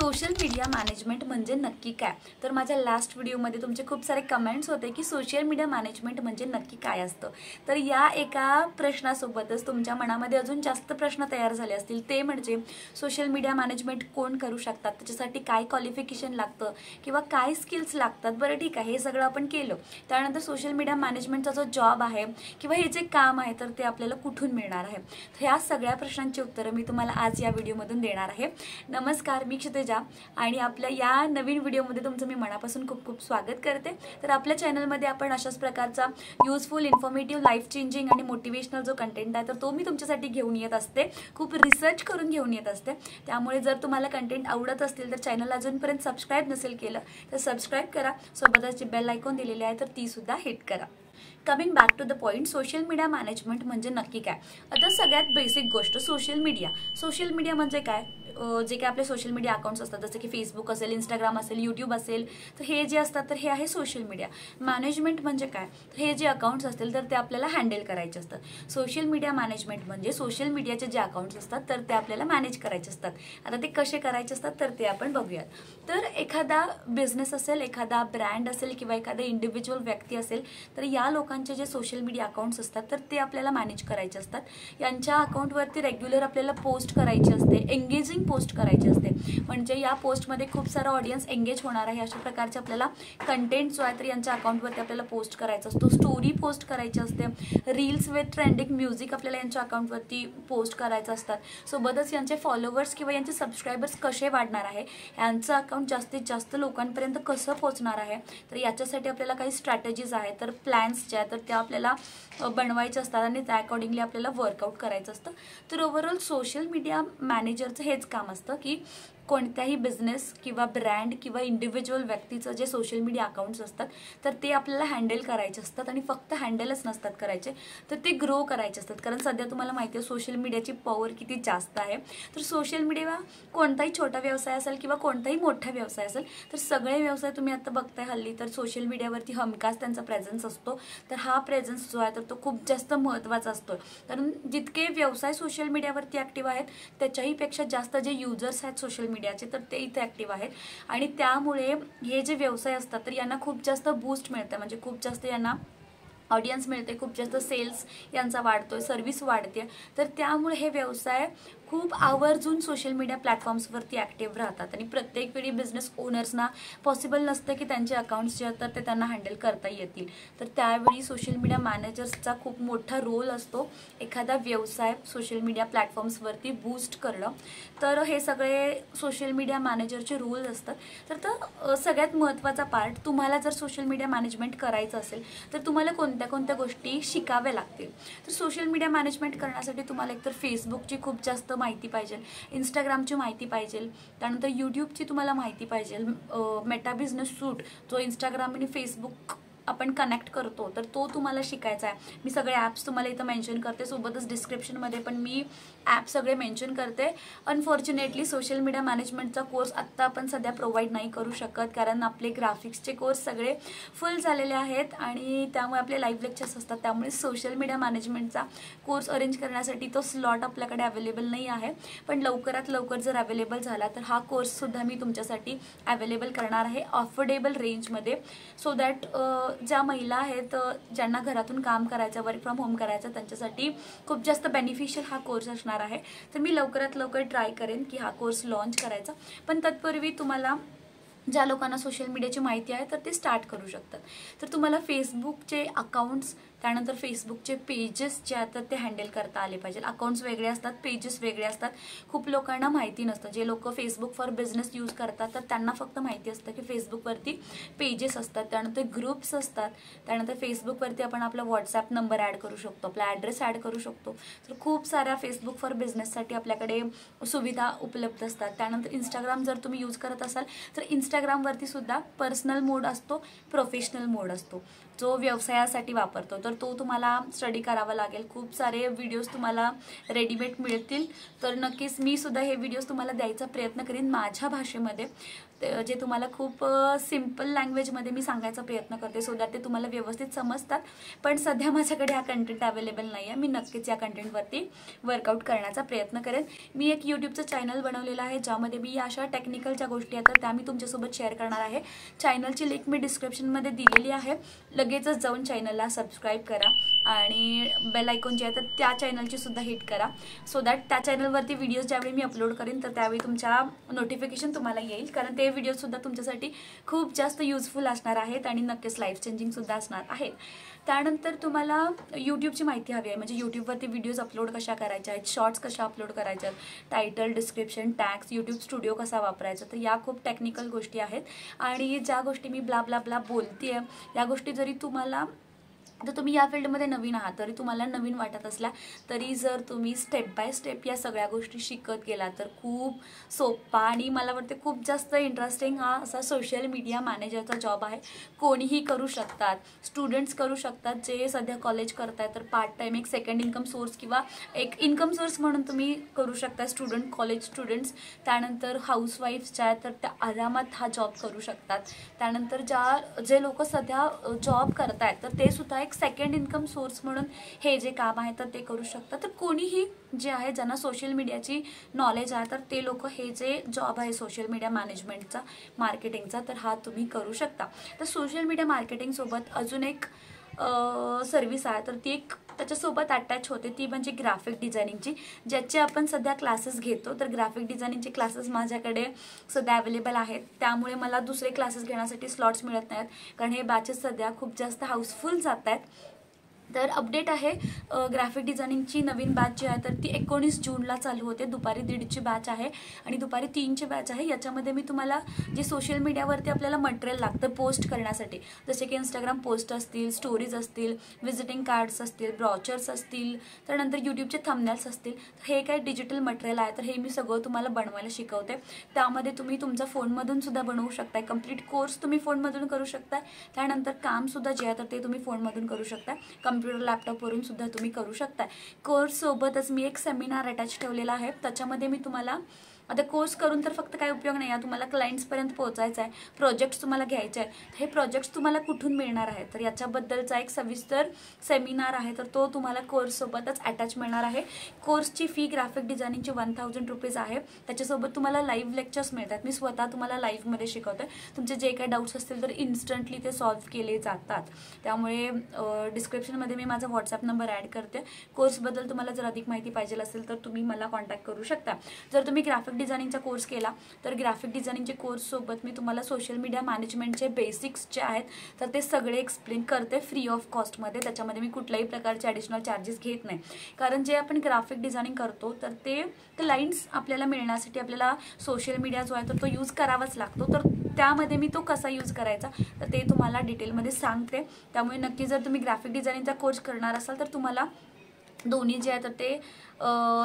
Social media management म्हणजे नक्की काय? तर माझ्या लास्ट व्हिडिओमध्ये तुमचे खूप सारे कमेंट्स होते की सोशल मीडिया मॅनेजमेंट म्हणजे नक्की काय असतं. तर या एका प्रश्नासोबतच तुमच्या मनामध्ये अजून जास्त प्रश्न तयार झाले असतील, ते म्हणजे सोशल मीडिया मॅनेजमेंट कोण करू शकतात, त्याच्यासाठी काय क्वालिफिकेशन लागतं किंवा काय स्किल्स लागतात. बरं ठीक आहे, हे सगळं आपण केलं. त्यानंतर सोशल मीडिया मॅनेजमेंटचा जो जॉब आहे किंवा हे जे काम आहे तर ते आपल्याला कुठून मिळणार आहे. तर ह्या सगळ्या प्रश्नांची उत्तरं मी तुम्हाला आज या व्हिडिओमधून देणार आहे. नमस्कार, मी क्षितिजा आणि आपल्या या नवीन व्हिडिओमध्ये तुमचं मी मनापासून खूप खूप स्वागत करते. तर आपल्या चॅनलमध्ये आपण अशाच प्रकारचा युजफुल, इन्फॉर्मेटिव्ह, लाईफ चेंजिंग आणि मोटिवेशनल जो कंटेंट आहे तर तो मी तुमच्यासाठी घेऊन येत असते. खूप रिसर्च करून घेऊन येत असते. त्यामुळे जर तुम्हाला कंटेंट आवडत असतील तर चॅनल अजूनपर्यंत सबस्क्राईब नसेल केलं तर सबस्क्राईब करा. सोबतच जी बेल आयकॉन दिलेली आहे तर ती सुद्धा हिट करा. Coming back to the point, social media management म्हणजे नक्की काय? आता सगळ्यात बेसिक गोष्ट, सोशल मीडिया म्हणजे काय? जे काही आपले सोशल मीडिया अकाउंट्स असतात, जसं की फेसबुक असेल, इंस्टाग्राम असेल, यूट्यूब असेल, तर हे जे असतात तर हे आहे सोशल मीडिया. मॅनेजमेंट म्हणजे काय? तर हे जे अकाउंट्स असतील तर ते आपल्याला हँडल करायचे असतात. सोशल मीडिया मॅनेजमेंट म्हणजे सोशल मीडियाचे जे अकाउंट्स असतात तर ते आपल्याला मॅनेज करायचे असतात. आता ते कसे करायचे असतात तर ते आपण बघूयात. तर एखादा बिझनेस असेल, एखादा ब्रँड असेल किंवा एखादा इंडिव्हिज्युअल व्यक्ती असेल तर या लोकांचे जे सोशल मीडिया अकाउंट्स असतात तर ते आपल्याला मॅनेज करायचे असतात. यांच्या अकाउंटवरती रेग्युलर आपल्याला पोस्ट करायची असते, एंगेजिंग पोस्ट करायची असते. म्हणजे या पोस्टमध्ये खूप सारा ऑडियन्स एंगेज होणार आहे अशा प्रकारचे आपल्याला कंटेंट जो आहे तर यांच्या अकाउंटवरती आपल्याला पोस्ट करायचा असतो. स्टोरी पोस्ट करायची असते. रील्स विथ ट्रेंडिंग म्युझिक आपल्याला यांच्या अकाउंटवरती पोस्ट करायचं असतात. सोबतच यांचे फॉलोवर्स किंवा यांचे सबस्क्रायबर्स कसे वाढणार आहे, यांचं अकाउंट जास्तीत जास्त लोकांपर्यंत कसं पोहोचणार आहे, तर याच्यासाठी आपल्याला काही स्ट्रॅटेजीज आहेत, तर प्लॅन्स ज्या तर त्या आपल्याला बनवायचे असतात आणि त्या अकॉर्डिंगली आपल्याला वर्कआउट करायचं असतं. तर ओव्हरऑल सोशल मीडिया मॅनेजरचं हेच काम असतं की कोणत्याही बिझनेस किंवा ब्रँड किंवा इंडिव्हिज्युअल व्यक्तीचं जे सोशल मीडिया अकाउंट्स असतात तर ते आपल्याला हँडल करायचे असतात. आणि फक्त हँडलच नसतात करायचे, तर ते ग्रो करायचे असतात. कारण सध्या तुम्हाला माहिती आहे सोशल मीडियाची पॉवर किती जास्त आहे. तर सोशल मीडिया कोणताही छोटा व्यवसाय असेल किंवा कोणताही मोठा व्यवसाय असेल तर सगळे व्यवसाय तुम्ही आता बघताय हल्ली तर सोशल मीडियावरती हमखास त्यांचा प्रेझेन्स असतो. तर हा प्रेझेन्स जो आहे तर तो खूप जास्त महत्त्वाचा असतो. कारण जितके व्यवसाय सोशल मीडियावरती ॲक्टिव्ह आहेत त्याच्याही पेक्षा जास्त जे युजर्स आहेत सोशल मीडियाचे तर ते इथे ॲक्टिव्ह आहेत. आणि त्यामुळे हे जे व्यवसाय असतात तर यांना खूप जास्त बूस्ट मिळतं. म्हणजे खूप जास्त यांना ऑडियन्स मिळते, खूप जास्त सेल्स यांचा वाढतोय, सर्व्हिस वाढते. तर त्यामुळे हे व्यवसाय खूप आवर्जून सोशल मीडिया प्लॅटफॉर्म्सवरती ॲक्टिव्ह राहतात. आणि प्रत्येक वेळी बिझनेस ओनर्सना पॉसिबल नसतं की त्यांचे अकाउंट्स जे असतात ते त्यांना हँडल करता येतील. तर त्यावेळी सोशल मीडिया मॅनेजर्सचा खूप मोठा रोल असतो एखादा व्यवसाय सोशल मीडिया प्लॅटफॉर्म्सवरती बूस्ट करणं. तर हे सगळे सोशल मीडिया मॅनेजरचे रोल असतात. तर सगळ्यात महत्त्वाचा पार्ट, तुम्हाला जर सोशल मीडिया मॅनेजमेंट करायचं असेल तर तुम्हाला कोणत्या गोष्टी शिकाव्या लागतील. तर सोशल मीडिया मॅनेजमेंट करण्यासाठी तुम्हाला एकतर फेसबुकची खूप जास्त माहिती पाहिजे, इंस्टाग्रामची माहिती पाहिजे, त्यानंतर यूट्यूबची तुम्हाला माहिती पाहिजे, मेटा बिझनेस सूट जो इंस्टाग्राम आणि फेसबुक आपण कनेक्ट करतो तर तो तुम्हाला शिकायचा आहे. मी सगळे ॲप्स तुम्हाला इथं मेन्शन करते, सोबतच डिस्क्रिप्शनमध्ये पण मी ॲप सगळे मेन्शन करते. अनफॉर्च्युनेटली सोशल मीडिया मॅनेजमेंटचा कोर्स आत्ता आपण सध्या प्रोव्हाइड नाही करू शकत, कारण आपले ग्राफिक्सचे कोर्स सगळे फुल झालेले आहेत आणि त्यामुळे आपले लाईव्ह लेक्चर्स असतात. त्यामुळे सोशल मीडिया मॅनेजमेंटचा कोर्स अरेंज करण्यासाठी तो स्लॉट आपल्याकडे अवेलेबल नाही आहे. पण लवकरात लवकर जर अवेलेबल झाला तर हा कोर्ससुद्धा मी तुमच्यासाठी अवेलेबल करणार आहे अफोर्डेबल रेंजमध्ये. सो दॅट ज्या महिला आहेत ज्यांना घरातून काम करायचं, वर्क फ्रॉम होम करायचं, त्यांच्यासाठी खूप जास्त बेनिफिशियल हा कोर्स असणार आहे. तर मी लवकरात लवकर ट्राय करेन की हा कोर्स लॉन्च करायचा. पण तत्पूर्वी तुम्हाला ज्या लोकांना सोशल मीडियाची माहिती आहे तर ते स्टार्ट करू शकतात. तर तुम्हाला फेसबुकचे अकाउंट्स, त्यानंतर फेसबुकचे पेजेस जे आहेत ते हँडल करता आले पाहिजे. अकाउंट्स वेगळे असतात, पेजेस वेगळे असतात. खूप लोकांना माहिती नसतं. जे लोक फेसबुक फॉर बिझनेस यूज करतात तर त्यांना फक्त माहिती असतं की फेसबुकवरती पेजेस असतात, त्यानंतर ग्रुप्स असतात, त्यानंतर फेसबुकवरती आपण आपला व्हॉट्सॲप नंबर ॲड करू शकतो, आपला ॲड्रेस ॲड करू शकतो. तर खूप साऱ्या फेसबुक फॉर बिझनेससाठी आपल्याकडे सुविधा उपलब्ध असतात. त्यानंतर इंस्टाग्राम जर तुम्ही यूज करत असाल तर इंस्टाग्रामवरती सुद्धा पर्सनल मोड असतो, प्रोफेशनल मोड असतो. जो व्यवसायासाठी वापरतो तर तो तुम्हाला स्टडी करावा लागेल. खूप सारे व्हिडिओज तुम्हाला रेडीमेड मिळतील, तर नक्कीच मी सुद्धा हे व्हिडिओज तुम्हाला द्यायचा प्रयत्न करीन माझ्या भाषेमध्ये, जे तुम्हाला खूप सिम्पल लँग्वेजमध्ये मी सांगायचा प्रयत्न करते सो दॅट ते तुम्हाला व्यवस्थित समजतात. पण सध्या माझ्याकडे हा कंटेंट अवेलेबल नाही आहे. मी नक्कीच या कंटेंटवरती वर्कआउट करण्याचा प्रयत्न करेन. मी एक यूट्यूबचं चॅनल बनवलेलं आहे ज्यामध्ये मी अशा टेक्निकल ज्या गोष्टी आहेत तर त्या मी तुमच्यासोबत शेअर करणार आहे. चॅनलची लिंक मी डिस्क्रिप्शनमध्ये दिलेली आहे. लगेचच जाऊन चॅनलला सबस्क्राईब करा आणि बेल आयकॉन जे आहे तर त्या चॅनलची सुद्धा हिट करा सो दॅट त्या चॅनलवरती व्हिडिओज ज्यावेळी मी अपलोड करेन तर त्यावेळी तुमच्या नोटिफिकेशन तुम्हाला येईल, कारण ते व्हिडिओसुद्धा तुमच्यासाठी खूप जास्त युजफुल असणार आहेत आणि नक्कीच लाईफ चेंजिंगसुद्धा असणार आहेत. त्यानंतर तुम्हाला यूट्यूबची माहिती हवी आहे, म्हणजे यूट्यूबवरती व्हिडिओज अपलोड कशा करायच्या आहेत, शॉर्ट्स कशा अपलोड करायच्या आहेत, title, description, tags, YouTube studio कसा वापरायचा, तर या खूप टेक्निकल गोष्टी आहेत. आणि ज्या गोष्टी मी ब्ला ब्ला ब्ला बोलते आहे या गोष्टी जरी तुम्हाला, तर तुम्ही या फील्डमध्ये नवीन आहात तरी तुम्हाला नवीन वाटत असल्या तरी जर तुम्ही स्टेप बाय स्टेप या सगळ्या गोष्टी शिकत गेला तर खूप सोपा आणि मला वाटते खूप जास्त इंटरेस्टिंग हा असा सोशल मीडिया मॅनेजरचा जॉब आहे. कोणीही करू शकतात, स्टुडंट्स करू शकतात जे सध्या कॉलेज करताय तर पार्ट टाईम एक सेकंड इन्कम सोर्स किंवा एक इन्कम सोर्स म्हणून तुम्ही करू शकता. स्टुडंट, कॉलेज स्टुडंट्स, त्यानंतर हाऊसवाईफ्स ज्या आहेत तर त्या आरामात हा जॉब करू शकतात. त्यानंतर जे लोक सध्या जॉब करतायत तर ते सुद्धा एक सेकंड इन्कम सोर्स म्हणून हे जे काम आहे तर ते करू शकतात. तर कोणीही जे आहे ज्यांना सोशल मीडियाची नॉलेज आहे तर ते लोक हे जे जॉब आहे सोशल मीडिया मॅनेजमेंटचा, मार्केटिंगचा, तर हा तुम्ही करू शकता. तर सोशल मीडिया मार्केटिंगसोबत अजून एक सर्विस आहे तर ती एक त्याच्यासोबत अटॅच होते, ती म्हणजे ग्राफिक डिझायनिंगची, ज्याचे आपण सध्या क्लासेस घेतो. तर ग्राफिक डिझायनिंगचे क्लासेस माझ्याकडे सध्या अवेलेबल आहेत, त्यामुळे मला दुसरे क्लासेस घेण्यासाठी स्लॉट्स मिळत नाहीत कारण हे बॅचेस सध्या खूप जास्त हाऊसफुल जात आहेत. तर अपडेट आहे, ग्राफिक डिझायनिंगची नवीन बॅच जी आहे तर ती 19 जूनला चालू होते. दुपारी 1:30ची बॅच आहे आणि दुपारी 3ची बॅच आहे. याच्यामध्ये मी तुम्हाला जे सोशल मीडियावरती आपल्याला मटेरियल लागतं पोस्ट करण्यासाठी, जसे की इंस्टाग्राम पोस्ट असतील, स्टोरीज असतील, व्हिजिटिंग कार्ड्स असतील, ब्रॉचर्स असतील, त्यानंतर यूट्यूबचे थंबनेल्स असतील, तर हे काय डिजिटल मटेरियल आहे तर हे मी सगळं तुम्हाला बनवायला शिकवते. त्यामध्ये तुम्ही तुमच्या फोनमधून सुद्धा बनवू शकताय, कंप्लीट कोर्स तुम्ही फोनमधून करू शकताय. त्यानंतर कामसुद्धा जे आहे तर ते तुम्ही फोनमधून करू शकताय, कम्प्युटर, लॅपटॉपवरून सुद्धा तुम्ही करू शकताय. कोर्ससोबतच मी एक सेमिनार अटॅच ठेवलेला आहे, त्याच्यामध्ये मी तुम्हाला, आता कोर्स करून तर फक्त काय उपयोग नाही आहे, तुम्हाला क्लायंट्सपर्यंत पोहोचायचं आहे, प्रोजेक्ट्स तुम्हाला घ्यायचे आहेत. हे प्रोजेक्ट्स तुम्हाला कुठून मिळणार आहे तर याच्याबद्दलचा एक सविस्तर सेमिनार आहे तर तो तुम्हाला कोर्ससोबतच अटॅच मिळणार आहे. कोर्सची फी ग्राफिक डिझायनिंगची 1000 रुपीज आहे. त्याच्यासोबत तुम्हाला लाईव्ह लेक्चर्स मिळतात, मी स्वतः तुम्हाला लाईव्हमध्ये शिकवते. तुमचे जे काही डाऊट्स असतील तर इन्स्टंटली ते सॉल्व्ह केले जातात. त्यामुळे डिस्क्रिप्शनमध्ये मी माझा व्हॉट्सअप नंबर ॲड करते. कोर्सबद्दल तुम्हाला जर अधिक माहिती पाहिजे असेल तर तुम्ही मला कॉन्टॅक्ट करू शकता. जर तुम्ही ग्राफिक डिझायनिंगचा कोर्स केला तर ग्राफिक डिझायनिंगचे कोर्ससोबत मी तुम्हाला सोशल मीडिया मॅनेजमेंटचे बेसिक्स जे आहेत तर ते सगळे एक्सप्लेन करते फ्री ऑफ कॉस्टमध्ये. त्याच्यामध्ये मी कुठल्याही प्रकारचे ॲडिशनल चार्जेस घेत नाही, कारण जे आपण ग्राफिक डिझायनिंग करतो तर ते क्लायंट्स आपल्याला मिळण्यासाठी आपल्याला सोशल मीडिया जो आहे तर तो यूज करावाच लागतो. तर त्यामध्ये मी तो कसा यूज करायचा तर ते तुम्हाला डिटेलमध्ये सांगते. त्यामुळे नक्की जर तुम्ही ग्राफिक डिझायनिंगचा कोर्स करणार असाल तर तुम्हाला दोन्ही जे आहे तर ते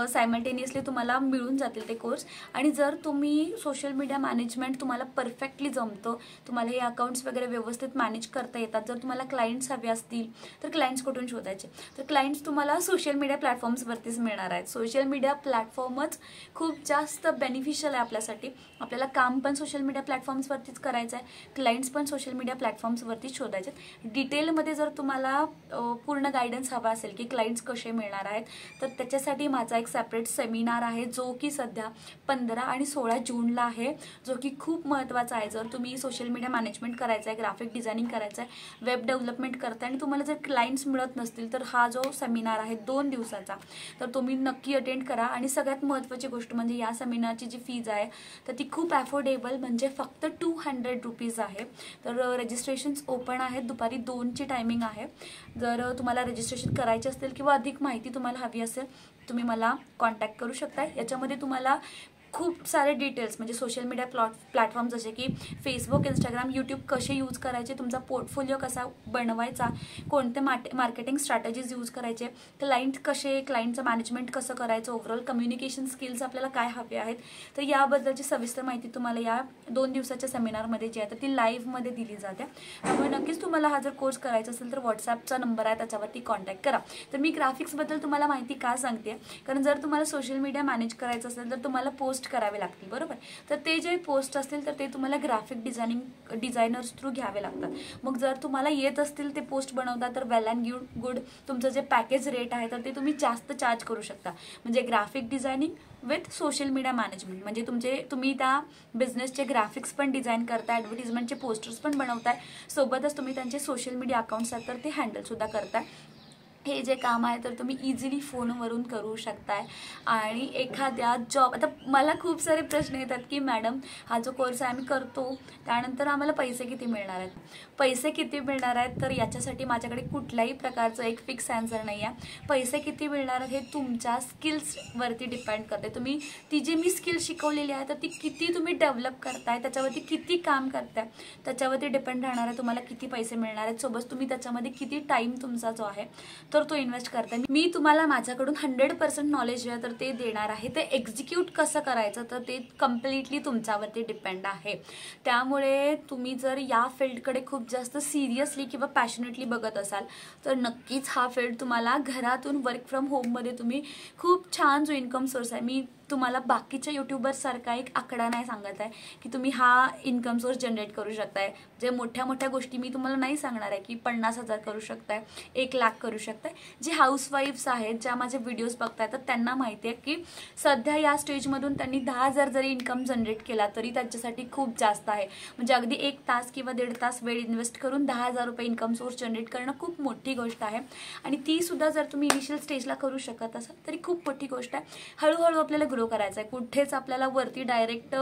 सायमल्टेनियसली तुम्हाला मिळून जातील ते कोर्स. आणि जर तुम्ही सोशल मीडिया मॅनेजमेंट तुम्हाला परफेक्टली जमतं, तुम्हाला हे अकाउंट्स वगैरे व्यवस्थित मॅनेज करता येतात, जर तुम्हाला क्लायंट्स हवे असतील तर क्लायंट्स कुठून शोधायचे, तर क्लायंट्स तुम्हाला सोशल मीडिया प्लॅटफॉर्म्सवरतीच मिळणार आहेत. सोशल मीडिया प्लॅटफॉर्मच खूप जास्त बेनिफिशियल आहे आपल्यासाठी. आपल्याला काम पण सोशल मीडिया प्लॅटफॉर्म्सवरतीच करायचं आहे, क्लायंट्स पण सोशल मीडिया प्लॅटफॉर्म्सवरतीच शोधायचे. डिटेलमध्ये जर तुम्हाला पूर्ण गायडन्स हवा असेल की क्लायंट्स कसे मिळणार आहेत तर त्याच्यासाठी माझा एक सेपरेट सेमिनार आहे जो की सध्या 15 आणि 16 जूनला आहे, जो की खूप महत्त्वाचा आहे. जर तुम्ही सोशल मीडिया मॅनेजमेंट करायचं आहे, ग्राफिक डिझायनिंग करायचं आहे, वेब डेव्हलपमेंट करताय आणि तुम्हाला जर क्लायंट्स मिळत नसतील तर हा जो सेमिनार आहे 2 दिवसाचा तर तुम्ही नक्की अटेंड करा. आणि सगळ्यात महत्त्वाची गोष्ट म्हणजे या सेमिनारची जी फीज आहे तर ती खूप अफोर्डेबल, म्हणजे फक्त 200 रुपीज आहे. तर रजिस्ट्रेशन्स ओपन आहेत, दुपारी 2ची टायमिंग आहे. जर तुम्हाला रजिस्ट्रेशन करायचे असतील किंवा अधिक माहिती तुम्हाला हवी असेल तुम्ही मला कॉन्टॅक्ट करू शकता. याच्यामध्ये तुम्हाला खूप सारे डिटेल्स म्हणजे सोशल मीडिया प्लॅटफॉर्म जसे की फेसबुक, इंस्टाग्राम, यूट्यूब कसे यूज करायचे, तुमचा पोर्टफोलिओ कसा बनवायचा, कोणते मार्केटिंग स्ट्रॅटेजीज यूज करायचे, क्लायंटचं मॅनेजमेंट कसं करायचं, ओव्हरऑल कम्युनिकेशन स्किल्स आपल्याला काय हवे आहेत, तर याबद्दलची सविस्तर माहिती तुम्हाला या 2 दिवसाच्या सेमिनारमध्ये जी आहे तर ती लाईव्हमध्ये दिली जाते. त्यामुळे नक्कीच तुम्हाला हा जर कोर्स करायचा असेल तर व्हॉट्सॲपचा नंबर आहे त्याच्यावरती कॉन्टॅक्ट करा. तर मी ग्राफिक्सबद्दल तुम्हाला माहिती का सांगते, कारण जर तुम्हाला सोशल मीडिया मॅनेज करायचं असेल तर तुम्हाला पोस्ट करावे लागतील, बरोबर. तर ते जे पोस्ट असतील तर ते तुम्हाला ग्राफिक डिझायनर्स थ्रू घ्यावे लागतात. मग जर तुम्हाला येत असतील ते पोस्ट बनवता तर वेल अँड गुड, तुमचं जे पॅकेज रेट आहे तर ते तुम्ही जास्त चार्ज करू शकता. म्हणजे graphic designing with social media management म्हणजे तुम्ही त्या बिझनेसचे ग्राफिक्स पण डिझाईन करताय, ॲडव्हर्टिजमेंटचे पोस्टर्स पण बनवताय, सोबतच तुम्ही त्यांचे सोशल मीडिया अकाउंट्स आहेत तर ते हँडलसुद्धा करताय. हे जे काम आहे तर तुम्ही इझिली फोनवरून करू शकताय. आणि एखाद्या जॉब, आता मला खूप सारे प्रश्न येतात की मॅडम हा जो कोर्स आहे आम्ही करतो त्यानंतर आम्हाला पैसे किती मिळणार आहेत, तर याच्यासाठी माझ्याकडे कुठल्याही प्रकारचं एक फिक्स आन्सर नाही आहे. पैसे किती मिळणार आहेत हे तुमच्या स्किल्सवरती डिपेंड करते. तुम्ही ती जी मी स्किल शिकवलेली आहे तर ती किती तुम्ही डेव्हलप करताय, त्याच्यावरती किती काम करताय त्याच्यावरती डिपेंड राहणार आहे तुम्हाला किती पैसे मिळणार आहेत. सोबत तुम्ही त्याच्यामध्ये किती टाईम तुमचा जो आहे तर तो इन्व्हेस्ट करताय. मी तुम्हाला माझ्याकडून 100% नॉलेज आहे तर ते देणार आहे. ते एक्झिक्यूट कसं करायचं तर ते कम्प्लिटली तुमच्यावरती डिपेंड आहे. त्यामुळे तुम्ही जर या फील्डकडे खूप जास्त सिरियसली किंवा पॅशनेटली बघत असाल तर नक्कीच हा फील्ड तुम्हाला घरातून वर्क फ्रॉम होममध्ये तुम्ही खूप छान जो इन्कम सोर्स आहे, मी तुम्हाला बाकीच्या यूट्यूबर्ससारखा एक आकडा नाही सांगत आहे की तुम्ही हा इन्कम सोर्स जनरेट करू शकताय. जे मोठ्या गोष्टी मी तुम्हाला नाही सांगणार आहे की 50,000 करू शकताय, 1,00,000 करू शकताय. जे हाऊसवाईफ्स आहेत ज्या माझे व्हिडिओज बघताय तर त्यांना माहिती आहे की सध्या या स्टेजमधून त्यांनी 10,000 जरी इन्कम जनरेट केला तरी त्यांच्यासाठी खूप जास्त आहे. म्हणजे अगदी 1 तास किंवा 1.5 तास वेळ इन्व्हेस्ट करून 10,000 रुपये इन्कम सोर्स जनरेट करणं खूप मोठी गोष्ट आहे. आणि ती सुद्धा जर तुम्ही इनिशियल स्टेजला करू शकत असाल तरी खूप मोठी गोष्ट आहे. हळूहळू आपल्याला ग्रो करायचं आहे. कुठेच आपल्याला वरती डायरेक्ट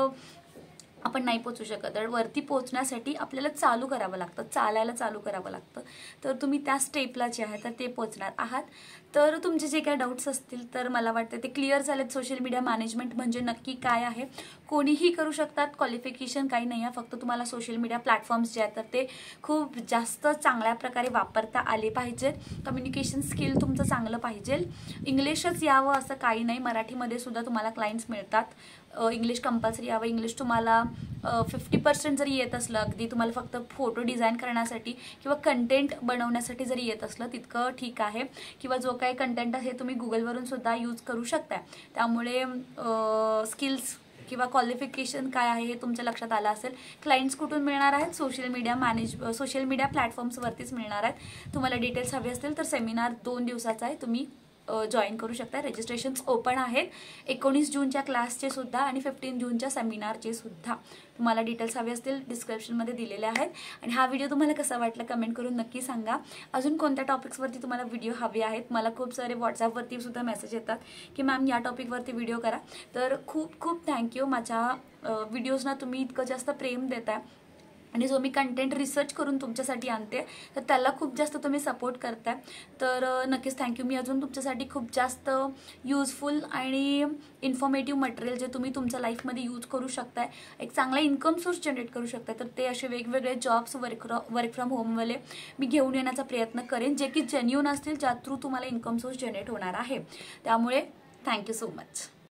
आपण नाही पोचू शकत. तर वरती पोचण्यासाठी आपल्याला चालू करावं लागतं, चालायला चालू करावं लागतं. तर तुम्ही त्या स्टेपला जे आहे तर ते पोचणार आहात. तर तुमचे जे काही डाऊट्स असतील तर मला वाटतं ते क्लिअर झालेत. सोशल मीडिया मॅनेजमेंट म्हणजे नक्की काय आहे, कोणीही करू शकतात, क्वालिफिकेशन काही नाही आहे. फक्त तुम्हाला सोशल मीडिया प्लॅटफॉर्म्स जे आहेत तर ते खूप जास्त चांगल्या प्रकारे वापरता आले पाहिजेत. कम्युनिकेशन स्किल तुमचं चांगलं पाहिजे. इंग्लिशच यावं असं काही नाही, मराठीमध्ये सुद्धा तुम्हाला क्लायंट्स मिळतात. इंग्लिश कंपल्सरी यावं. इंग्लिश तुम्हाला 50% जरी येत असलं, अगदी तुम्हाला फक्त फोटो डिझाईन करण्यासाठी किंवा कंटेंट बनवण्यासाठी जरी येत असलं तितकं ठीक आहे. किंवा जो काही कंटेंट आहे तुम्ही गुगलवरून सुद्धा यूज करू शकता. त्यामुळे स्किल्स किंवा क्वालिफिकेशन काय आहे हे तुमच्या लक्षात आलं असेल. क्लायंट्स कुठून मिळणार आहेत, सोशल मीडिया प्लॅटफॉर्म्सवरतीच मिळणार आहेत. तुम्हाला डिटेल्स हवे असतील तर सेमिनार 2 दिवसाचा आहे, तुम्ही जॉईन करू शकता. रजिस्ट्रेशन्स ओपन आहेत. 19 जूनच्या क्लासचे सुद्धा आणि 15 जूनच्या सेमिनारचे सुद्धा. तुम्हाला डिटेल्स हवे असतील डिस्क्रिप्शनमध्ये दिलेले आहेत. आणि हा व्हिडिओ तुम्हाला कसा वाटला कमेंट करून नक्की सांगा. अजून कोणत्या टॉपिक्सवरती तुम्हाला व्हिडिओ हवे आहेत, मला खूप सारे व्हॉट्सॲपवरती सुद्धा मेसेज येतात की मॅम या टॉपिकवरती व्हिडिओ करा. तर खूप खूप थँक्यू. माझ्या व्हिडिओजना तुम्ही इतकं जास्त प्रेम देताय आणि जो मी कंटेंट रिसर्च करून तुमच्यासाठी आणते तर त्याला खूप जास्त तुम्ही सपोर्ट करताय. तर नक्कीच थँक्यू. मी अजून तुमच्यासाठी खूप जास्त युजफुल आणि इन्फॉर्मेटिव्ह मटेरियल जे तुम्ही तुमच्या लाईफमध्ये यूज करू शकताय, एक चांगला इन्कम सोर्स जनरेट करू शकताय, तर ते असे वेगवेगळे जॉब्स वर्क फ्रॉम होमवाले मी घेऊन येण्याचा प्रयत्न करेन जे की जेन्युइन असतील, ज्या थ्रू तुम्हाला इन्कम सोर्स जनरेट होणार आहे. त्यामुळे थँक्यू सो मच.